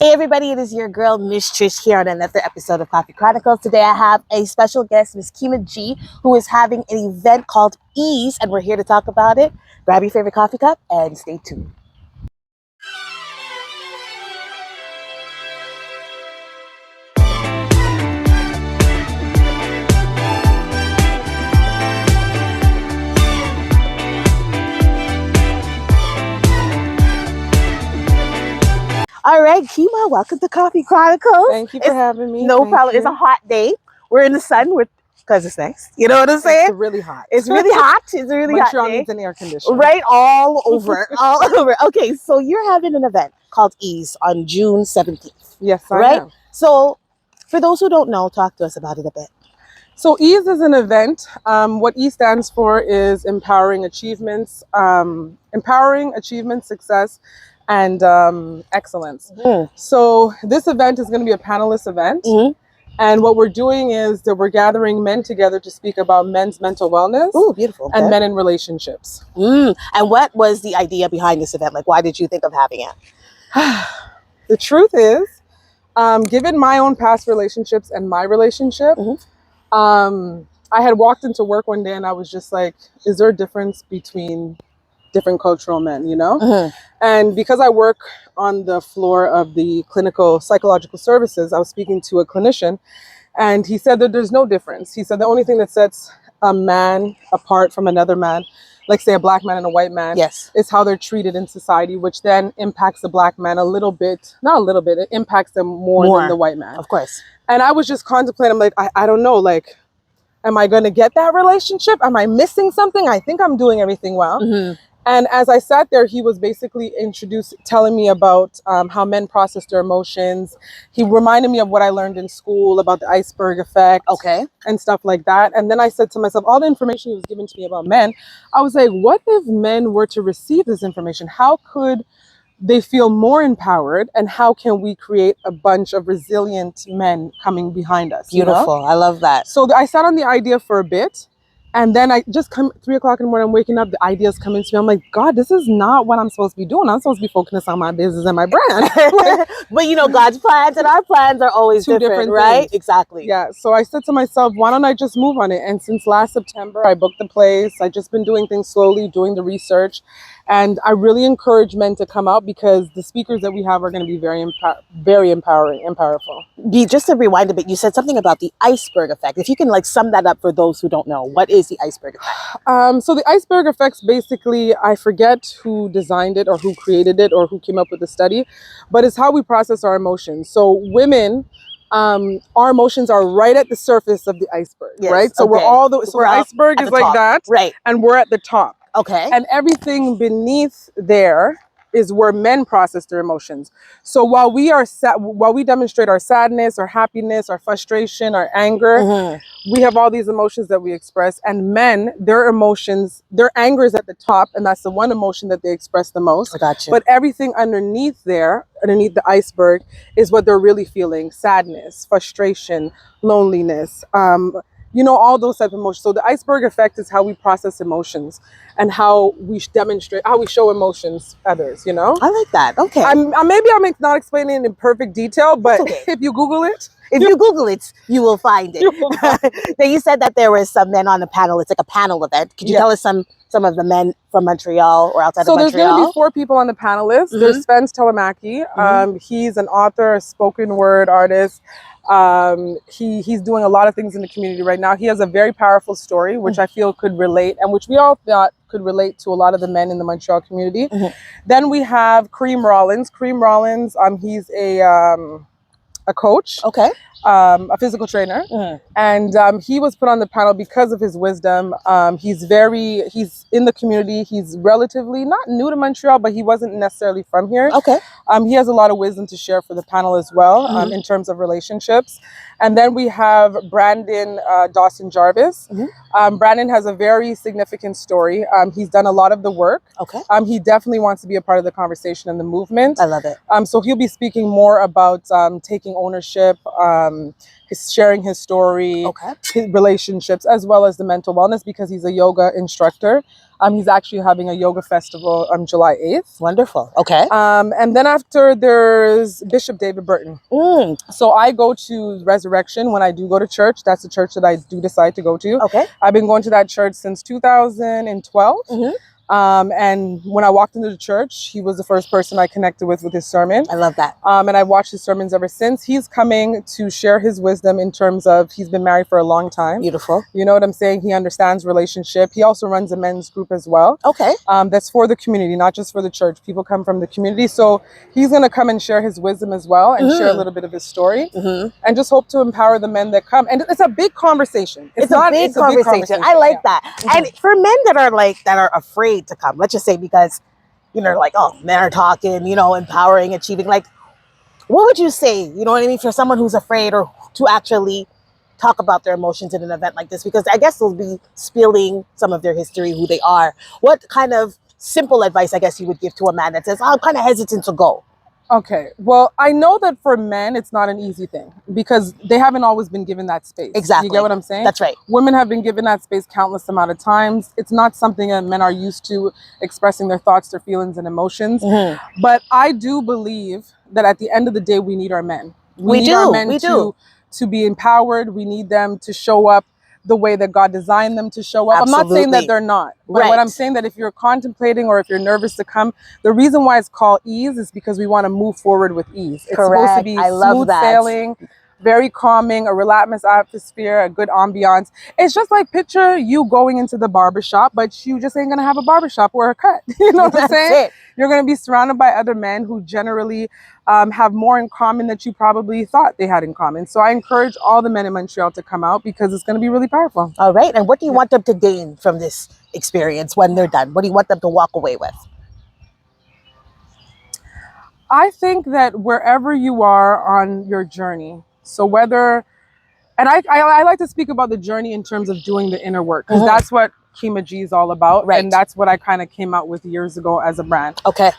Hey everybody, it is your girl Miss Trish here on another episode of Coffee Chronicles. Today I have a special guest, Miss Keemah G, who is having an event called E.A.S E, and we're here to talk about it. Grab your favorite coffee cup and stay tuned. All right, Keemah, welcome to Coffee Chronicles. Thank you for having me. No problem. It's a hot day. We're in the sun because it's nice. You know what I'm saying? It's really hot. It's really hot. It's a really hot Montreal day. needs an air conditioner. Right, all over, all over. Okay, so you're having an event called E.A.S E on June 17th. Yes, I right? am. So for those who don't know, talk to us about it a bit. So E.A.S E is an event. What E stands for is empowering achievements, success, and excellence. Mm-hmm. So this event is going to be a panelist event. Mm-hmm. And what we're doing is that we're gathering men together to speak about men's mental wellness. Ooh, beautiful. Okay. And men in relationships. And what was the idea behind this event? Like, why did you think of having it? The truth is, given my own past relationships and my relationship, I had walked into work one day and I was just like, is there a difference between different cultural men, you know? And because I work on the floor of the clinical psychological services, I was speaking to a clinician and he said that there's no difference. He said the only thing that sets a man apart from another man, like say a black man and a white man, Yes, is how they're treated in society, which then impacts the black man a little bit, not a little bit, it impacts them more than the white man. of course. And I was just contemplating, like, I don't know, like, am I going to get that relationship? Am I missing something? I think I'm doing everything well. And as I sat there, he was basically telling me about how men process their emotions. He reminded me of what I learned in school about the iceberg effect, and stuff like that. And then I said to myself, all the information he was giving to me about men, I was like, what if men were to receive this information? How could they feel more empowered, and how can we create a bunch of resilient men coming behind us? Beautiful. You know? I love that. So I sat on the idea for a bit. And then I just come 3 o'clock in the morning, I'm waking up, the ideas come into me. I'm like, God, this is not what I'm supposed to be doing. I'm supposed to be focusing on my business and my brand. But you know, God's plans and our plans are always Two different, different right? things. Exactly. Yeah. So I said to myself, why don't I just move on it? And since last September, I booked the place. I just been doing things slowly, doing the research. And I really encourage men to come out because the speakers that we have are going to be very empowering and powerful. Just to rewind a bit, you said something about the iceberg effect. If you can like sum that up for those who don't know, what is the iceberg effect? So the iceberg effects, basically, I forget who designed it or who created it or who came up with the study, but it's how we process our emotions. So women, our emotions are right at the surface of the iceberg, right? So the iceberg is like that, right? And we're at the top. Okay. And everything beneath there is where men process their emotions. So while we demonstrate our sadness, our happiness, our frustration, our anger, we have all these emotions that we express. And men, their emotions, their anger is at the top, and that's the one emotion that they express the most. I got you. But everything underneath there, underneath the iceberg, is what they're really feeling: sadness, frustration, loneliness, you know, all those types of emotions. So the iceberg effect is how we process emotions and how we demonstrate, how we show emotions to others, you know? I like that. Okay. Maybe I'm not explaining it in perfect detail, but if you Google it. If you Google it, you will find it. Now, you said that there were some men on the panel. It's like a panel event. Could you tell us some of the men from Montreal or outside of Montreal? So there's going to be 4 people on the panelists. There's Spence Telemacki. He's an author, a spoken word artist. He's doing a lot of things in the community right now. He has a very powerful story, which I feel could relate, and which we all thought could relate to a lot of the men in the Montreal community. Then we have Kareem Rollins. Kareem Rollins, he's a coach, a physical trainer, and he was put on the panel because of his wisdom. He's in the community. He's relatively not new to Montreal, but he wasn't necessarily from here. He has a lot of wisdom to share for the panel as well, in terms of relationships. And then we have Brandon Dawson Jarvis. Brandon has a very significant story. He's done a lot of the work. He definitely wants to be a part of the conversation and the movement. I love it. So he'll be speaking more about taking taking ownership, sharing his story, Okay. his relationships, as well as the mental wellness, because he's a yoga instructor. He's actually having a yoga festival on July 8th. Wonderful. Okay. And then after there's Bishop David Burton. So I go to Resurrection when I do go to church. That's the church that I do decide to go to. Okay. I've been going to that church since 2012. And when I walked into the church, he was the first person I connected with his sermon. I love that. And I've watched his sermons ever since. He's coming to share his wisdom in terms of, he's been married for a long time. Beautiful. You know what I'm saying? He understands relationship. He also runs a men's group as well. Okay. That's for the community, not just for the church. People come from the community. So he's going to come and share his wisdom as well, and share a little bit of his story, and just hope to empower the men that come. And it's a big conversation. It's a big conversation. I like that. And for men that are afraid to come, let's just say, because, you know, like, oh, men are talking, you know, empowering, achieving, like, what would you say, you know what I mean, for someone who's afraid or to actually talk about their emotions in an event like this? Because I guess they'll be spilling some of their history, who they are. What kind of simple advice, I guess, you would give to a man that says, oh, I'm kind of hesitant to go? Okay. Well, I know that for men, it's not an easy thing, because they haven't always been given that space. Exactly. You get what I'm saying? That's right. Women have been given that space countless amount of times. It's not something that men are used to, expressing their thoughts, their feelings, and emotions. But I do believe that at the end of the day, we need our men. We need our men to be empowered. We need them to show up the way that God designed them to show up. Absolutely. I'm not saying that they're not, but what I'm saying, that if you're contemplating or if you're nervous to come, the reason why it's called E.A.S.E is because we want to move forward with ease. It's supposed to be smooth sailing, very calming, a relaxed atmosphere, a good ambiance. It's just like, picture you going into the barbershop, but you just ain't gonna have a barbershop or a cut. You know what I'm saying? You're gonna be surrounded by other men who generally have more in common that you probably thought they had in common. So I encourage all the men in Montreal to come out, because it's going to be really powerful. All right. And what do you want them to gain from this experience when they're done? What do you want them to walk away with? I think that wherever you are on your journey, so whether, and I like to speak about the journey in terms of doing the inner work, because that's what Keemah G is all about. And that's what I kind of came out with years ago as a brand. Okay.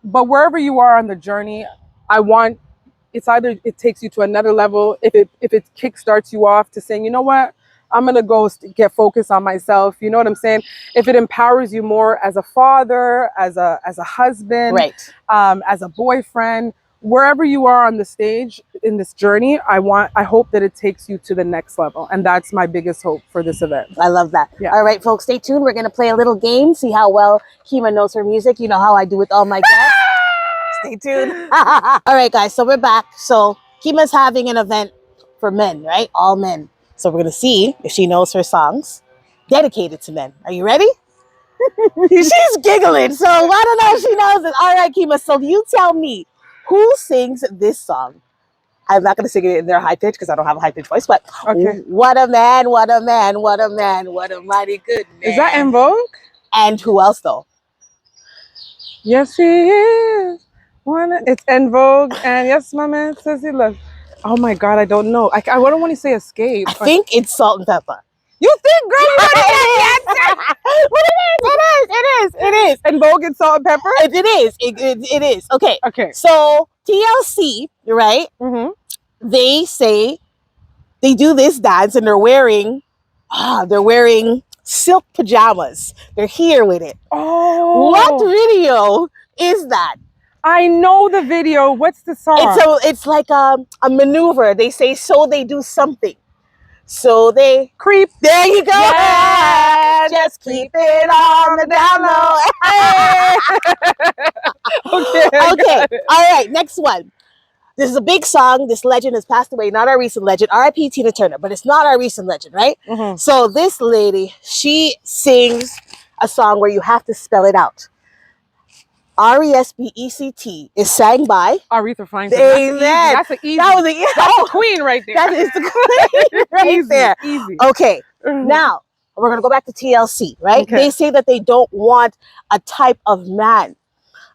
But wherever you are on the journey, it's either it takes you to another level, if it kickstarts you off to saying, you know what, I'm gonna go get focused on myself. You know what I'm saying? If it empowers you more as a father, as a husband, as a boyfriend, wherever you are on the stage in this journey, I hope that it takes you to the next level. And that's my biggest hope for this event. I love that. Yeah. All right, folks, stay tuned. We're gonna play a little game, see how well Keemah knows her music. You know how I do with all my guests. Stay tuned. All right, guys, so we're back. So Keemah's having an event for men, right? All men. So we're going to see if she knows her songs dedicated to men. Are you ready? She's giggling, so I don't know if she knows it. All right, Keemah, so you tell me, who sings this song? I'm not going to sing it in their high pitch because I don't have a high pitch voice, but what a man, what a man, what a man, what a mighty good man. Is that En Vogue? And who else, though? Yes, he is. It's En Vogue, and yes, my man says he loves. Oh my God, I don't know. I don't want to say Escape. I think it's Salt and Pepper. You think, girl? You want to get the answer? But it is. En Vogue and Salt and Pepper? It is. It is. Okay. Okay. So TLC, right? They say they do this dance, and they're wearing silk pajamas. They're here with it. Oh. What video is that? I know the video. What's the song? It's like a maneuver. They say, so they do something. So they creep. There you go. Yeah, just keep it on the down low. Okay. All right. Next one. This is a big song. This legend has passed away. Not our recent legend. R.I.P. Tina Turner. But it's not our recent legend, right? So this lady, she sings a song where you have to spell it out. R-E-S-P-E-C-T is sang by Aretha Franklin. Amen. That's an easy. That's the queen right there. That is the queen right there. Easy. Okay. Now we're gonna go back to TLC, right? Okay. They say that they don't want a type of man.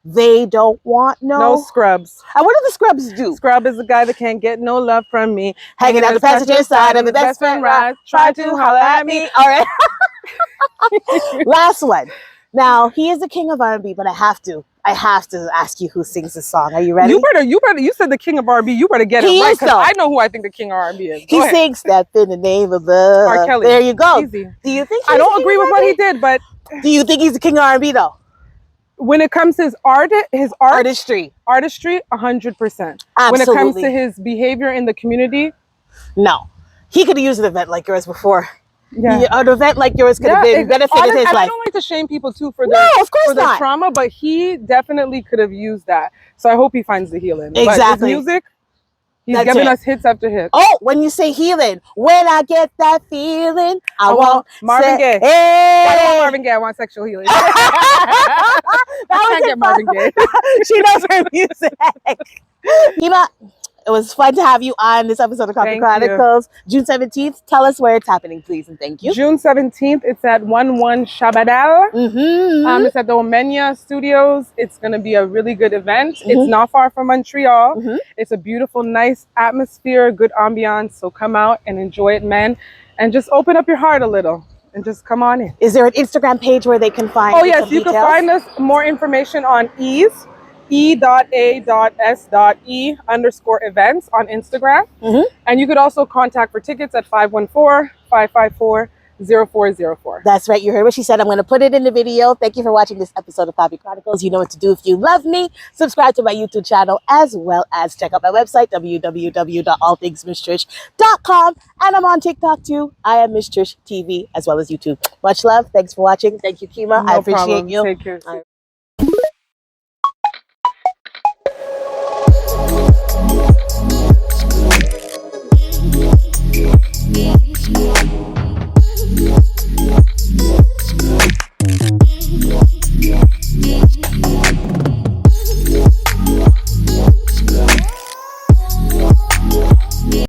They don't want no scrubs. And what do the scrubs do? Scrub is the guy that can't get no love from me. Hanging out the passenger side of the best friend ride. Try to holler at me. All right. Last one. Now he is the king of R&B, but I have to I have to ask you who sings this song. Are you ready? You better. You said the king of R&B. You better get He it right is, because though. I know who I think the king of R&B is. Go He ahead. sings "Step in the Name of Love." R. Kelly. There you go. Easy. Do you think I don't agree with what he did, but do you think he's the king of R&B though? when it comes to his Artistry, 100%. absolutely. When it comes to his behavior in the community, no. He could have used an event like yours before. yeah. An event like yours could have been benefited his and life. I don't like to shame people too for No, of course for their not. trauma, but he definitely could have used that. So I hope he finds the healing. Exactly. But his music, he's That's giving it. us hits after hits. Oh, when you say healing, when I get that feeling, I want Marvin Gaye. Hey. I don't want Marvin Gaye. I want sexual healing. I can't get Marvin Gaye. She knows her music. Keemah, it was fun to have you on this episode of Coffee Chronicles. June 17th, tell us where it's happening, please, and thank you. June 17th, it's at 11 Shabadal. Mm-hmm. It's at the Omenia Studios. It's going to be a really good event. Mm-hmm. It's not far from Montreal. Mm-hmm. It's a beautiful, nice atmosphere, good ambiance. So come out and enjoy it, men. And just open up your heart a little and just come on in. Is there an Instagram page where they can find Oh, yes. You can find us more information on E.A.S.E. E.A.S.E_events on Instagram. Mm-hmm. And you could also contact for tickets at 514-554-0404. That's right. You heard what she said. I'm going to put it in the video. Thank you for watching this episode of Coffee Chronicles. You know what to do if you love me. Subscribe to my YouTube channel as well as check out my website, www.allthingsmisstrish.com. And I'm on TikTok too. I am Miss Trish TV as well as YouTube. Much love. Thanks for watching. Thank you, Keemah. I appreciate you. Take care.